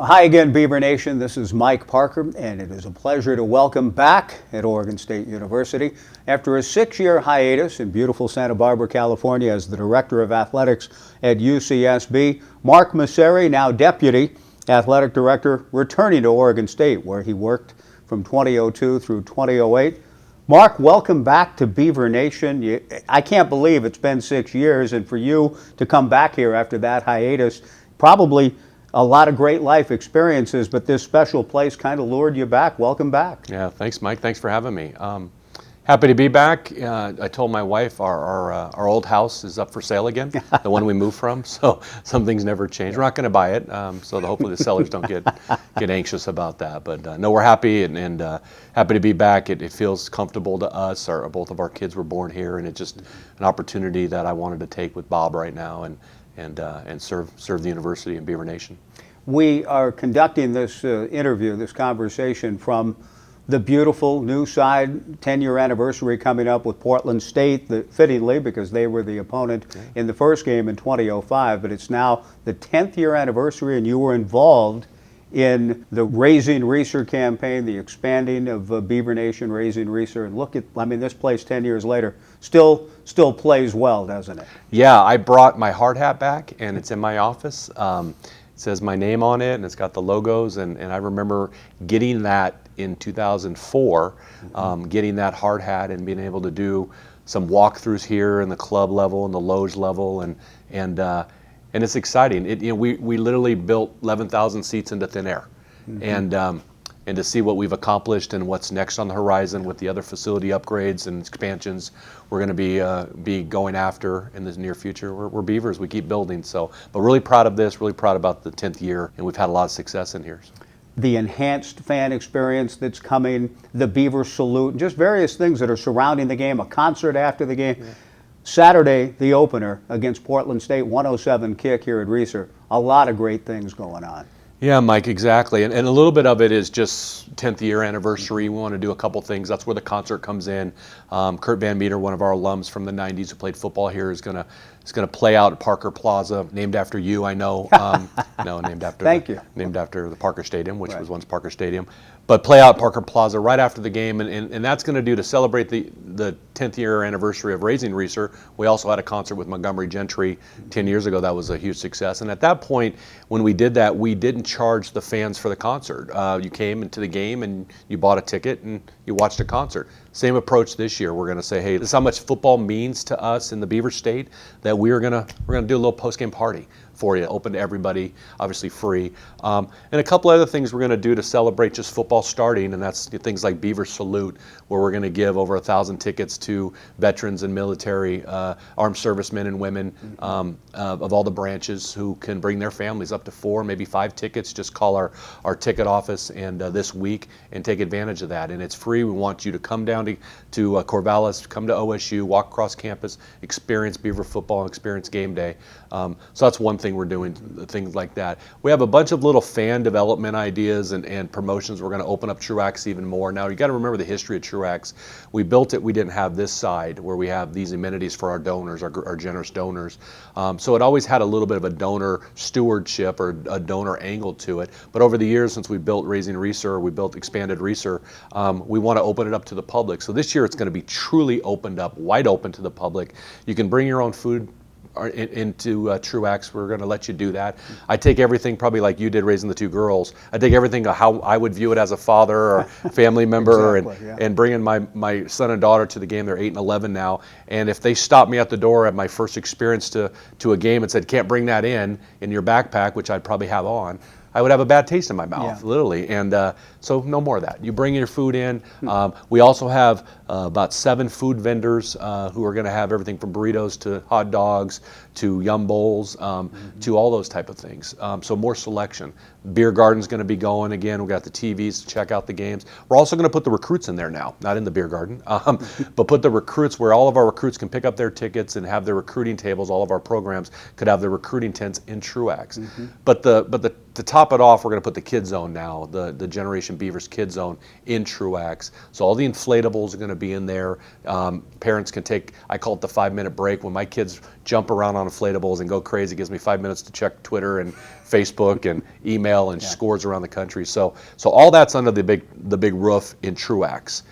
Hi again, Beaver Nation. This is Mike Parker, and it is a pleasure to welcome back at Oregon State University after a 6-year hiatus in beautiful Santa Barbara, California, as the Director of Athletics at UCSB, Mark Massari, now Deputy Athletic Director, returning to Oregon State, where he worked from 2002 through 2008. Mark, welcome back to Beaver Nation. I can't believe it's been 6 years, and for you to come back here after that hiatus, probably a lot of great life experiences, but this special place kind of lured you back. Welcome back. Yeah, thanks, Mike. Thanks for having me. Happy to be back. I told my wife our old house is up for sale again, the one we moved from. So some things never change. We're not going to buy it, so hopefully the sellers don't get anxious about that. But no, we're happy and happy to be back. It feels comfortable to us. Both of our kids were born here, and it's just an opportunity that I wanted to take with Bob right now and serve the university in Beaver Nation. We are conducting this interview, this conversation from the beautiful new side, 10-year anniversary coming up with Portland State, fittingly because they were the opponent in the first game in 2005, but it's now the 10th year anniversary, and you were involved in the Raising Reeser campaign, the expanding of Beaver Nation, Raising Reeser. And look at, this place 10 years later still plays well, doesn't it? Yeah, I brought my hard hat back, and it's in my office. It says my name on it, and it's got the logos, and I remember getting that in 2004, getting that hard hat and being able to do some walkthroughs here in the club level and the loge level, and it's exciting. We literally built 11,000 seats into thin air, and to see what we've accomplished and what's next on the horizon with the other facility upgrades and expansions we're going to be going after in the near future. We're Beavers. We keep building. But really proud of this. Really proud about the 10th year, and we've had a lot of success in here. The enhanced fan experience that's coming, the Beaver salute, just various things that are surrounding the game. A concert after the game. Yeah. Saturday, the opener against Portland State, 107 kick here at Reeser. A lot of great things going on. Yeah, Mike, exactly. And a little bit of it is just 10th year anniversary. We want to do a couple things. That's where the concert comes in. Kurt Van Meter, one of our alums from the 90s who played football here, is going to play out at Parker Plaza, named after you, I know. No, named after named after the Parker Stadium, which was once Parker Stadium. But play out Parker Plaza right after the game, and that's going to do to celebrate the 10th year anniversary of Raising Reeser. We also had a concert with Montgomery Gentry 10 years ago. That was a huge success. And at that point, when we did that, we didn't charge the fans for the concert. You came into the game and you bought a ticket and you watched a concert. Same approach this year. We're going to say, hey, this is how much football means to us in the Beaver State, that we're going to do a little post-game party for you, open to everybody, obviously free. And a couple other things we're going to do to celebrate just football starting, and that's things like Beaver Salute, where we're going to give over 1,000 tickets to veterans and military, armed servicemen and women of all the branches who can bring their families, up to 4, maybe 5 tickets. Just call our ticket office and this week and take advantage of that. And it's free. We want you to come down to Corvallis, come to OSU, walk across campus, experience Beaver football, and experience game day. So that's one thing we're doing, things like that. We have a bunch of little fan development ideas and promotions. We're going to open up Truax even more. Now, you got to remember the history of Truax. We built it, we didn't have this side where we have these amenities for our donors, our generous donors. So it always had a little bit of a donor stewardship or a donor angle to it. But over the years, since we built Raising Reeser, we built Expanded Reeser, we want to open it up to the public. So this year it's going to be truly opened up, wide open to the public. You can bring your own food into Truax. We're going to let you do that. I take everything probably like you did raising the 2 girls. I take everything how I would view it as a father or family member, and bringing my son and daughter to the game. They're 8 and 11 now, and if they stopped me at the door at my first experience to a game and said, can't bring that in your backpack, which I'd probably have on, I would have a bad taste in my mouth, literally. And so no more of that. You bring your food in. We also have about 7 food vendors who are going to have everything from burritos to hot dogs to yum bowls to all those type of things. So more selection. Beer garden's going to be going again. We've got the TVs to check out the games. We're also going to put the recruits in there now, not in the beer garden, but put the recruits where all of our recruits can pick up their tickets and have their recruiting tables. All of our programs could have their recruiting tents in Truax. But to top it off, we're going to put the Kid Zone now, the Generation Beavers Kid Zone in Truax. So all the inflatables are going to being there. Parents can take, I call it the 5-minute break. When my kids jump around on inflatables and go crazy, it gives me 5 minutes to check Twitter and Facebook and email and scores around the country. So all that's under the big roof in Truax.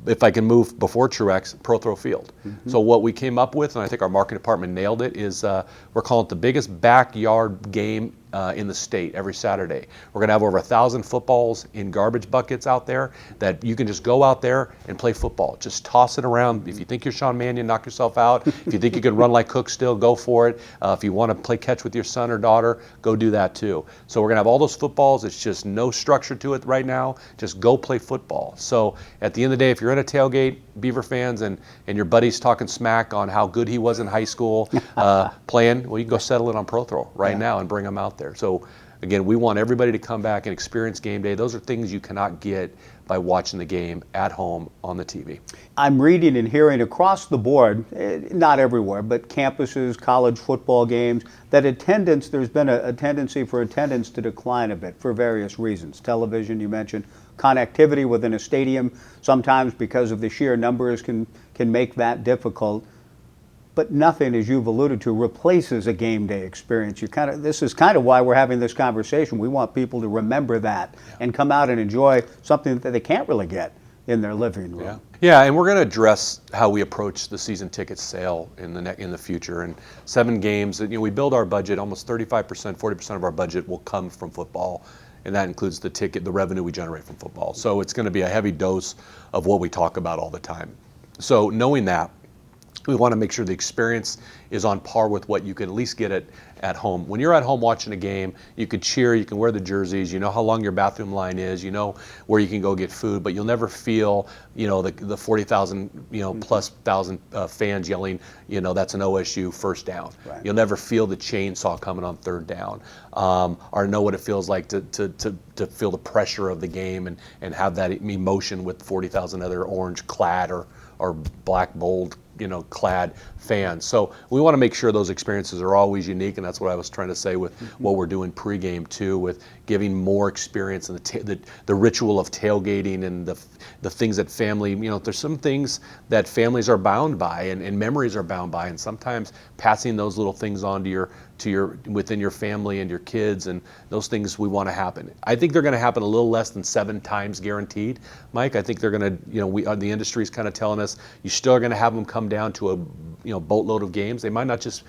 If I can move before Truax, Pro Throw Field. So what we came up with, and I think our marketing department nailed it, is we're calling it the biggest backyard game in the state every Saturday. We're going to have over 1,000 footballs in garbage buckets out there that you can just go out there and play football. Just toss it around. If you think you're Sean Mannion, knock yourself out. If you think you can run like Cook still, go for it. If you want to play catch with your son or daughter, go do that too. So we're going to have all those footballs. It's just no structure to it right now. Just go play football. So at the end of the day, if you're at a tailgate, Beaver fans, and your buddy's talking smack on how good he was in high school playing, well, you can go settle it on Pro Throw right now and bring them out there. So again, we want everybody to come back and experience game day. Those are things you cannot get by watching the game at home on the TV. I'm reading and hearing across the board, not everywhere, but campuses, college football games, that attendance, there's been a tendency for attendance to decline a bit for various reasons. Television, you mentioned, connectivity within a stadium, sometimes because of the sheer numbers can make that difficult. But nothing, as you've alluded to, replaces a game day experience. This is kind of why we're having this conversation. We want people to remember that and come out and enjoy something that they can't really get in their living room. Yeah, and we're going to address how we approach the season ticket sale in the future. And 7 games, we build our budget, almost 35%, 40% of our budget will come from football. And that includes the revenue we generate from football. So it's going to be a heavy dose of what we talk about all the time. So knowing that, we want to make sure the experience is on par with what you can at least get at home. When you're at home watching a game, you can cheer, you can wear the jerseys, you know how long your bathroom line is, you know where you can go get food, but you'll never feel, the 40,000, plus thousand fans yelling, that's an OSU first down. Right. You'll never feel the chainsaw coming on third down, or know what it feels like to feel the pressure of the game and have that emotion with 40,000 other orange clad or black bold clad fans. So we want to make sure those experiences are always unique, and that's what I was trying to say with what we're doing pregame too, with giving more experience and the ritual of tailgating and the things that family, there's some things that families are bound by and memories are bound by, and sometimes passing those little things on to within your family and your kids, and those things we want to happen. I think they're going to happen a little less than 7 times guaranteed, Mike. I think they're going to, the industry is kind of telling us you still are going to have them come down to a boatload of games. They might not just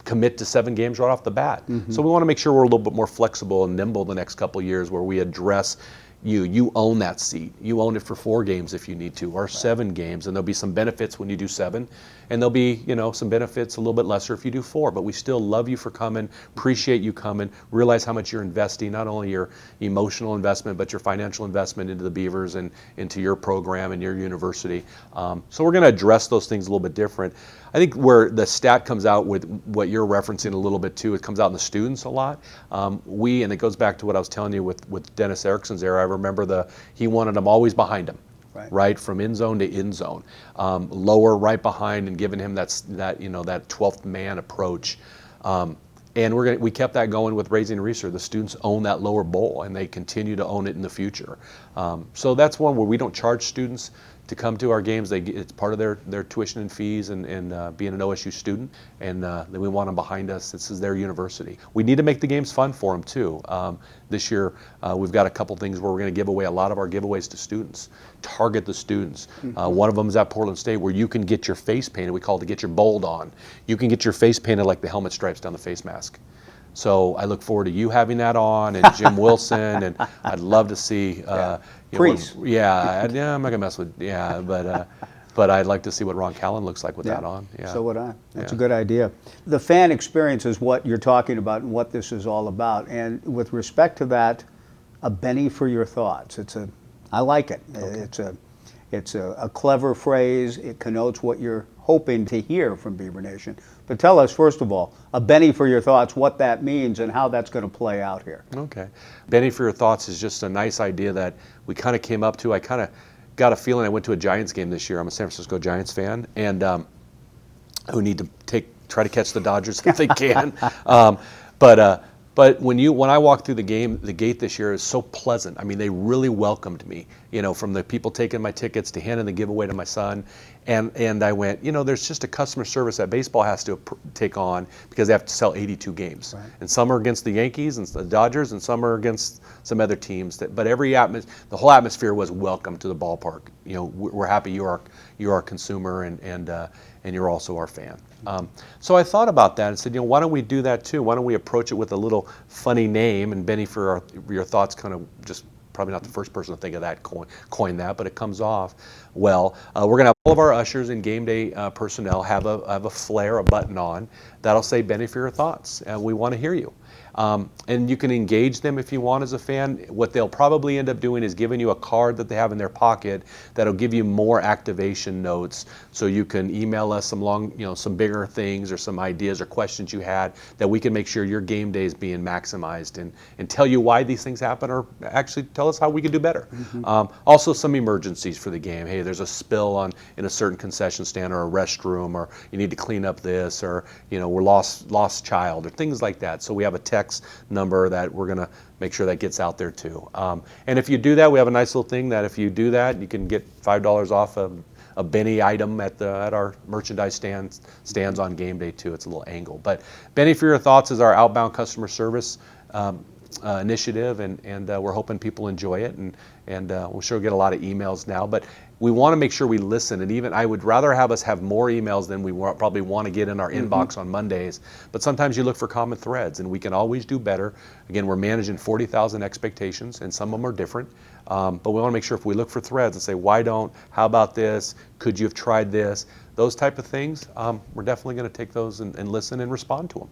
commit to 7 games right off the bat. So we want to make sure we're a little bit more flexible and nimble the next couple of years, where we address you own that seat. You own it for 4 games if you need to, or 7 games, and there'll be some benefits when you do 7, and there'll be some benefits a little bit lesser if you do 4. But we still love you for coming, appreciate you coming, realize how much you're investing, not only your emotional investment, but your financial investment into the Beavers and into your program and your university. So we're going to address those things a little bit different. I think where the stat comes out with what you're referencing a little bit too, it comes out in the students a lot. And it goes back to what I was telling you with Dennis Erickson's era. I remember he wanted them always behind him, right from end zone to end zone, lower right behind, and giving him that 12th man approach. And we kept that going with Raising Research. The students own that lower bowl, and they continue to own it in the future. So that's one where we don't charge students to come to our games. It's part of their tuition and fees and being an OSU student, and then we want them behind us. This is their university. We need to make the games fun for them too. This year we've got a couple things where we're going to give away a lot of our giveaways to students, target the students. One of them is at Portland State, where you can get your face painted. We call it to get your bold on. You can get your face painted like the helmet stripes down the face mask. So I look forward to you having that on, and Jim Wilson, and I'd love to see. Priest. I'm not gonna mess with. But I'd like to see what Ron Callan looks like with that on. Yeah. So would I. That's a good idea. The fan experience is what you're talking about and what this is all about. And with respect to that, a Benny for your thoughts. I like it. Okay. It's a clever phrase. It connotes what you're hoping to hear from Beaver Nation. But tell us, first of all, a Benny for your thoughts, what that means and how that's going to play out here. Okay. Benny for your thoughts is just a nice idea that we kind of came up to. I kind of got a feeling. I went to a Giants game this year. I'm a San Francisco Giants fan, and who need to try to catch the Dodgers if they can. But when I walked through the gate this year, it was so pleasant. I mean, they really welcomed me. from the people taking my tickets to handing the giveaway to my son. And I went, there's just a customer service that baseball has to take on because they have to sell 82 games. Right. And some are against the Yankees and the Dodgers, and some are against some other teams. But the whole atmosphere was welcome to the ballpark. We're happy you're our consumer, and you're also our fan. So I thought about that and said, why don't we do that too? Why don't we approach it with a little funny name? And Benny, for your thoughts, kind of just probably not the first person to think of that, coin that, but it comes off well. We're going to have all of our ushers and game day personnel have a flare, a button on that'll say Benny for your thoughts, and we want to hear you. And you can engage them if you want as a fan. What they'll probably end up doing is giving you a card that they have in their pocket that'll give you more activation notes, so you can email us some bigger things or some ideas or questions you had that we can make sure your game day is being maximized, and tell you why these things happen, or actually tell us how we can do better. Also some emergencies for the game. Hey, there's a spill in a certain concession stand or a restroom, or you need to clean up this, or we're lost child, or things like that. So we have a text number that we're going to make sure that gets out there too. And if you do that, we have a nice little thing that if you do that, you can get $5 off a Benny item at our merchandise stands on game day too. It's a little angle. But Benny for your thoughts is our outbound customer service initiative, and we're hoping people enjoy it, and we'll sure get a lot of emails now. But we want to make sure we listen, and even I would rather have us have more emails than we probably want to get in our inbox on Mondays. But sometimes you look for common threads, and we can always do better. Again, we're managing 40,000 expectations, and some of them are different. But we want to make sure if we look for threads and say, how about this? Could you have tried this? Those type of things, we're definitely going to take those and listen and respond to them.